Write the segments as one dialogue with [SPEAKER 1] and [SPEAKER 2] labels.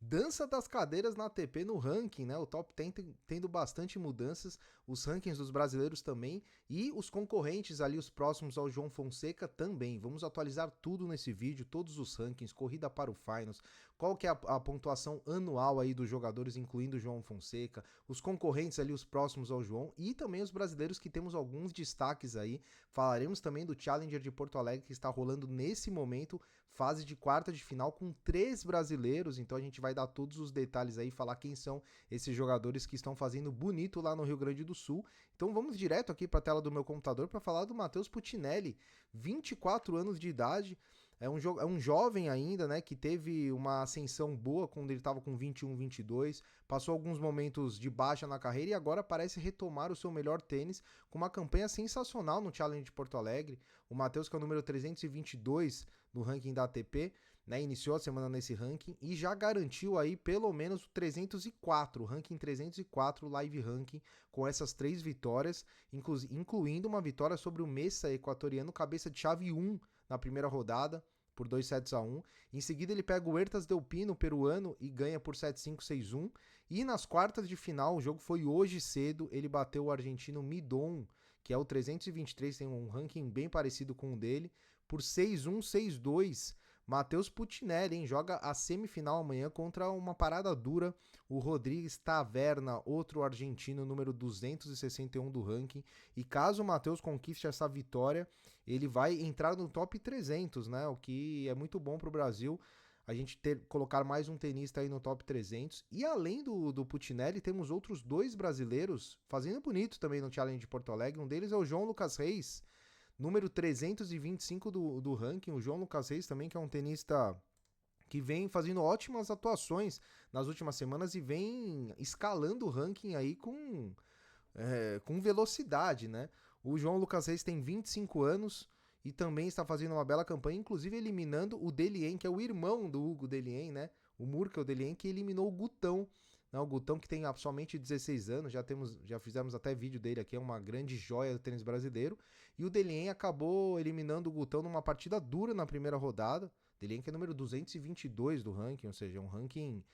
[SPEAKER 1] Dança das cadeiras na ATP no ranking, né? O top 10 tendo bastante mudanças, os rankings dos brasileiros também e os concorrentes ali, os próximos ao João Fonseca também. Vamos atualizar tudo nesse vídeo, todos os rankings, corrida para o Finals, qual que é a pontuação anual aí dos jogadores, incluindo o João Fonseca, os concorrentes ali, os próximos ao João e também os brasileiros que temos alguns destaques aí. Falaremos também do Challenger de Porto Alegre que está rolando nesse momento, fase de quarta de final com 3 brasileiros, então a gente vai dar todos os detalhes aí, falar quem são esses jogadores que estão fazendo bonito lá no Rio Grande do Sul. Então vamos direto aqui para a tela do meu computador para falar do Matheus Puccinelli, 24 anos de idade, é um jovem ainda, né, que teve uma ascensão boa quando ele estava com 21, 22, passou alguns momentos de baixa na carreira e agora parece retomar o seu melhor tênis com uma campanha sensacional no Challenge de Porto Alegre. O Matheus, que é o número 322 no ranking da ATP, né, iniciou a semana nesse ranking e já garantiu aí pelo menos o 304, o ranking 304 live ranking, com essas 3 vitórias, incluindo uma vitória sobre o Mesa equatoriano, cabeça de chave 1 na primeira rodada, por 2-1. Em seguida ele pega o Huertas Del Pino, peruano, e ganha por 7-5, 6-1. E nas quartas de final, o jogo foi hoje cedo, ele bateu o argentino Midon, que é o 323, tem um ranking bem parecido com o dele, por 6-1, 6-2. Matheus Puccinelli, hein? Joga a semifinal amanhã contra uma parada dura, o Rodrigues Taverna, outro argentino, número 261 do ranking. E caso o Matheus conquiste essa vitória, ele vai entrar no top 300, né? O que é muito bom para o Brasil. A gente colocar mais um tenista aí no top 300. E além do Puccinelli, temos outros 2 brasileiros fazendo bonito também no Challenge de Porto Alegre. Um deles é o João Lucas Reis, número 325 do ranking. O João Lucas Reis também, que é um tenista que vem fazendo ótimas atuações nas últimas semanas e vem escalando o ranking aí com velocidade, né? O João Lucas Reis tem 25 anos e também está fazendo uma bela campanha, inclusive eliminando o Delien, que é o irmão do Hugo Delien, né? O Murkel Delien, que eliminou o Gutão, né? O Gutão, que tem somente 16 anos, já fizemos até vídeo dele aqui, é uma grande joia do tênis brasileiro. E o Delien acabou eliminando o Gutão numa partida dura na primeira rodada. Delien, que é número 222 do ranking, ou seja, um ranking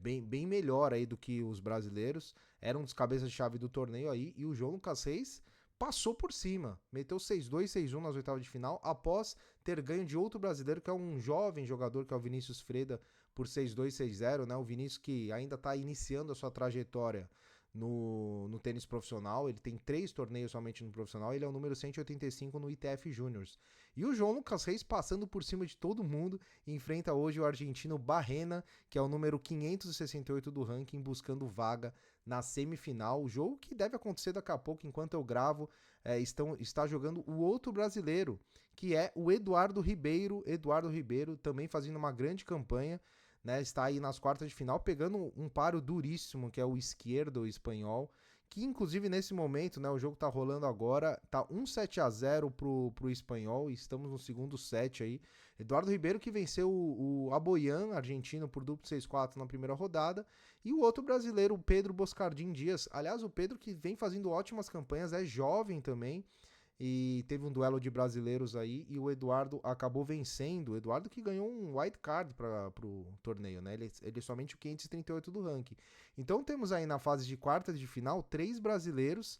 [SPEAKER 1] bem melhor aí do que os brasileiros. Era um dos cabeças de chave do torneio aí. E o João Lucas Reis passou por cima, meteu 6-2, 6-1 nas oitavas de final, após ter ganho de outro brasileiro, que é um jovem jogador, que é o Vinícius Freda, por 6-2, 6-0, né? O Vinícius que ainda está iniciando a sua trajetória no tênis profissional, ele tem 3 torneios somente no profissional, ele é o número 185 no ITF Juniors. E o João Lucas Reis passando por cima de todo mundo, enfrenta hoje o argentino Barrena, que é o número 568 do ranking, buscando vaga na semifinal. O jogo que deve acontecer daqui a pouco, enquanto eu gravo, está jogando o outro brasileiro, que é o Eduardo Ribeiro. Eduardo Ribeiro também fazendo uma grande campanha, né, está aí nas quartas de final, pegando um paro duríssimo, que é o Izquierdo espanhol, que inclusive nesse momento, né, o jogo tá rolando agora, tá 1-7-0 pro espanhol, e estamos no segundo set aí. Eduardo Ribeiro que venceu o Aboyan, argentino, por duplo 6-4 na primeira rodada, e o outro brasileiro, o Pedro Boscardin Dias. Aliás, o Pedro que vem fazendo ótimas campanhas, é jovem também, e teve um duelo de brasileiros aí e o Eduardo acabou vencendo. O Eduardo que ganhou um wild card para o torneio, né? Ele é somente o 538 do ranking. Então temos aí na fase de quartas de final 3 brasileiros.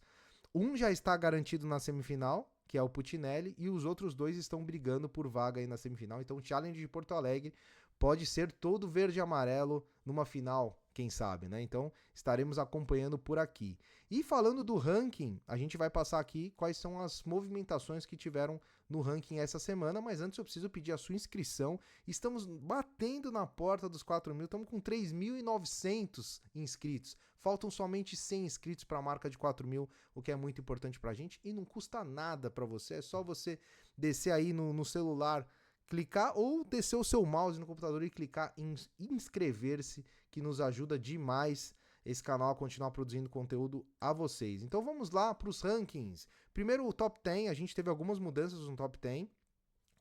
[SPEAKER 1] Um já está garantido na semifinal, que é o Puccinelli, e os outros 2 estão brigando por vaga aí na semifinal. Então o Challenge de Porto Alegre pode ser todo verde e amarelo numa final, quem sabe, né? Então estaremos acompanhando por aqui. E falando do ranking, a gente vai passar aqui quais são as movimentações que tiveram no ranking essa semana, mas antes eu preciso pedir a sua inscrição. Estamos batendo na porta dos 4.000, estamos com 3.900 inscritos. Faltam somente 100 inscritos para a marca de 4.000, o que é muito importante para a gente e não custa nada para você, é só você descer aí no celular, clicar ou descer o seu mouse no computador e clicar em inscrever-se, que nos ajuda demais esse canal a continuar produzindo conteúdo a vocês. Então vamos lá para os rankings. Primeiro o top 10, a gente teve algumas mudanças no top 10.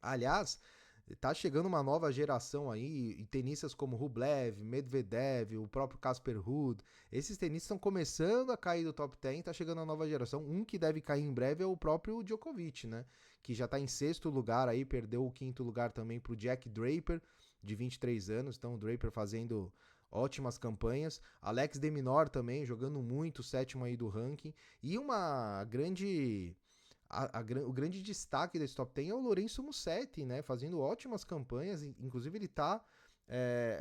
[SPEAKER 1] Aliás, tá chegando uma nova geração aí, e tenistas como Rublev, Medvedev, o próprio Casper Ruud, esses tenistas estão começando a cair do top 10, tá chegando a nova geração. Um que deve cair em breve é o próprio Djokovic, né? Que já tá em 6º lugar aí, perdeu o 5º lugar também pro Jack Draper, de 23 anos, então o Draper fazendo ótimas campanhas. Alex de Minaur também, jogando muito, sétimo aí do ranking. E uma grande... o grande destaque desse top 10 é o Lourenço Musetti, né? Fazendo ótimas campanhas. Inclusive ele tá...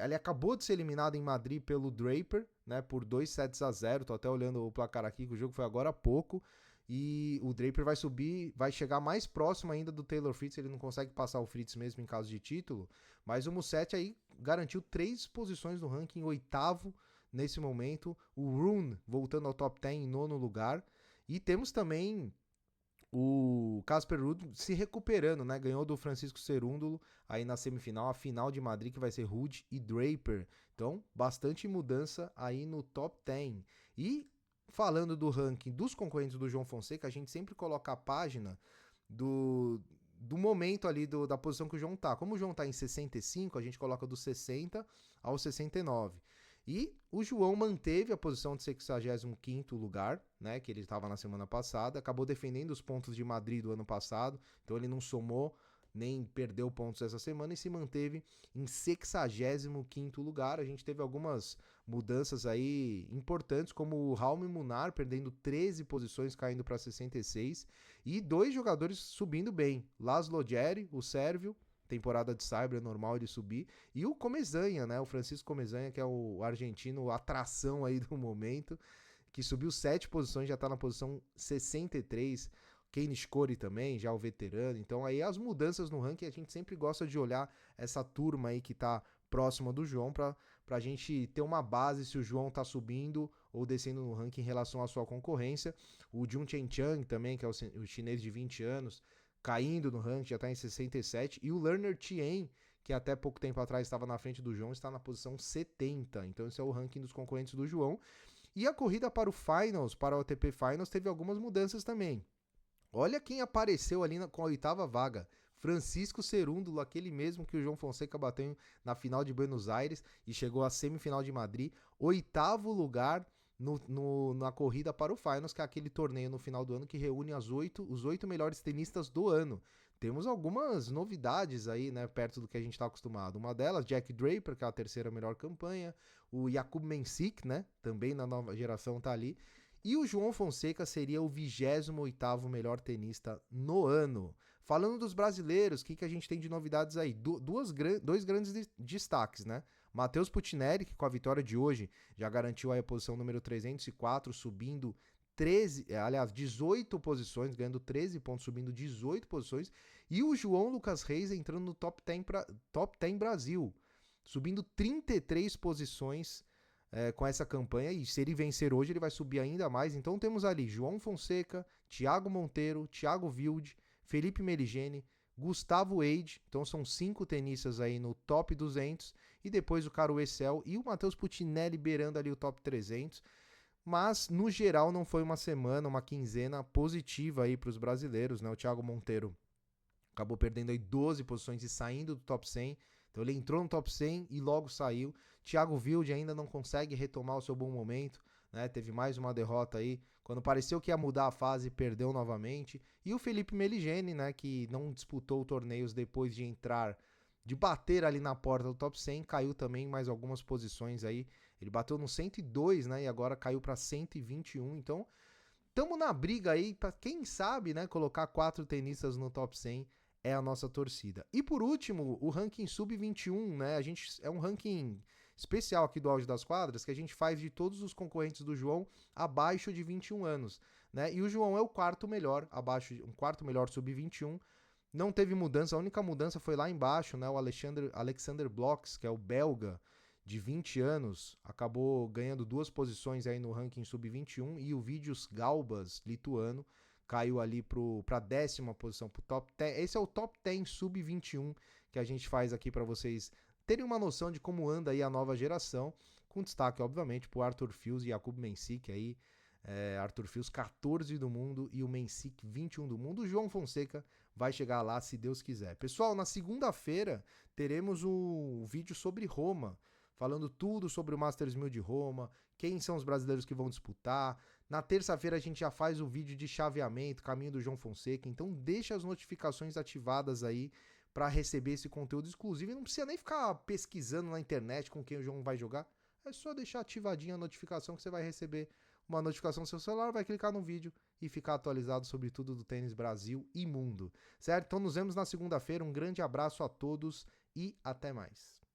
[SPEAKER 1] ele acabou de ser eliminado em Madrid pelo Draper, né? Por 2-0. Tô até olhando o placar aqui, que o jogo foi agora há pouco. E o Draper vai subir, vai chegar mais próximo ainda do Taylor Fritz. Ele não consegue passar o Fritz mesmo em caso de título. Mas o Musetti aí garantiu 3 posições no ranking, 8º nesse momento. O Rune voltando ao top 10 em 9º lugar. E temos também o Casper Ruud se recuperando, né? Ganhou do Francisco Cerúndolo aí na semifinal, a final de Madrid, que vai ser Ruud e Draper. Então, bastante mudança aí no top 10. E falando do ranking dos concorrentes do João Fonseca, a gente sempre coloca a página do momento ali da posição que o João tá. Como o João tá em 65, a gente coloca do 60 ao 69. E o João manteve a posição de 65º lugar, né, que ele estava na semana passada, acabou defendendo os pontos de Madrid do ano passado, então ele não somou nem perdeu pontos essa semana e se manteve em 65º lugar. A gente teve algumas mudanças aí importantes, como o Raume Munar perdendo 13 posições, caindo para 66, e 2 jogadores subindo bem, Laszlo Djeri, o sérvio, temporada de Cyber, é normal ele subir, e o Comesanha, né, o Francisco Comesanha, que é o argentino atração aí do momento, que subiu 7 posições, já tá na posição 63, Kane Score também, já o veterano. Então aí as mudanças no ranking, a gente sempre gosta de olhar essa turma aí que tá próxima do João pra gente ter uma base se o João tá subindo ou descendo no ranking em relação à sua concorrência. O Jun Chen Chang também, que é o chinês de 20 anos, caindo no ranking, já tá em 67. E o Lerner Tien, que até pouco tempo atrás estava na frente do João, está na posição 70. Então esse é o ranking dos concorrentes do João. E a corrida para o Finals, para o ATP Finals, teve algumas mudanças também. Olha quem apareceu ali com a 8ª vaga. Francisco Cerúndolo, aquele mesmo que o João Fonseca bateu na final de Buenos Aires e chegou à semifinal de Madrid. 8º lugar na corrida para o Finals, que é aquele torneio no final do ano que reúne os 8 melhores tenistas do ano. Temos algumas novidades aí, né, perto do que a gente está acostumado. Uma delas, Jack Draper, que é a 3ª melhor campanha. O Jakub Mensik, né, também na nova geração tá ali. E o João Fonseca seria o 28º melhor tenista no ano. Falando dos brasileiros, o que a gente tem de novidades aí? Dois grandes destaques, né? Matheus Puccinelli, que com a vitória de hoje já garantiu aí a posição número 304, subindo 18 posições, ganhando 13 pontos, subindo 18 posições. E o João Lucas Reis entrando no top 10 Brasil, subindo 33 posições com essa campanha, e se ele vencer hoje, ele vai subir ainda mais. Então temos ali João Fonseca, Thiago Monteiro, Thiago Wilde, Felipe Meligeni, Gustavo Eide, então são 5 tenistas aí no top 200, e depois o Caro Essel e o Matheus Puccinelli beirando ali o top 300. Mas, no geral, não foi uma semana, uma quinzena positiva aí para os brasileiros, né? O Thiago Monteiro acabou perdendo aí 12 posições e saindo do top 100. Então ele entrou no top 100 e logo saiu. Thiago Wilde ainda não consegue retomar o seu bom momento, né? Teve mais uma derrota aí. Quando pareceu que ia mudar a fase, perdeu novamente. E o Felipe Meligeni, né, que não disputou torneios depois de bater ali na porta do top 100, caiu também em mais algumas posições aí. Ele bateu no 102, né, e agora caiu para 121. Então, estamos na briga aí para, quem sabe, né, colocar 4 tenistas no top 100. É a nossa torcida. E por último, o ranking sub-21, né? É um ranking especial aqui do Auge das Quadras, que a gente faz de todos os concorrentes do João abaixo de 21 anos, né? E o João é o 4º melhor, um 4º melhor sub-21. Não teve mudança, a única mudança foi lá embaixo, né? O Alexander Blocks, que é o belga, de 20 anos, acabou ganhando 2 posições aí no ranking sub-21, e o Vidius Galbas, lituano, caiu ali para a 10ª posição, pro top 10. Esse é o top 10 sub-21 que a gente faz aqui para vocês terem uma noção de como anda aí a nova geração, com destaque, obviamente, pro Arthur Fils e Jakub Mensik aí. Arthur Fils 14 do mundo e o Mensik 21 do mundo. O João Fonseca vai chegar lá, se Deus quiser. Pessoal, na segunda-feira teremos um vídeo sobre Roma, falando tudo sobre o Masters 1000 de Roma, quem são os brasileiros que vão disputar. Na terça-feira a gente já faz o vídeo de chaveamento, caminho do João Fonseca, então deixa as notificações ativadas aí para receber esse conteúdo exclusivo e não precisa nem ficar pesquisando na internet com quem o João vai jogar. É só deixar ativadinha a notificação que você vai receber uma notificação no seu celular, vai clicar no vídeo e ficar atualizado sobre tudo do tênis Brasil e mundo, certo? Então nos vemos na segunda-feira, um grande abraço a todos e até mais.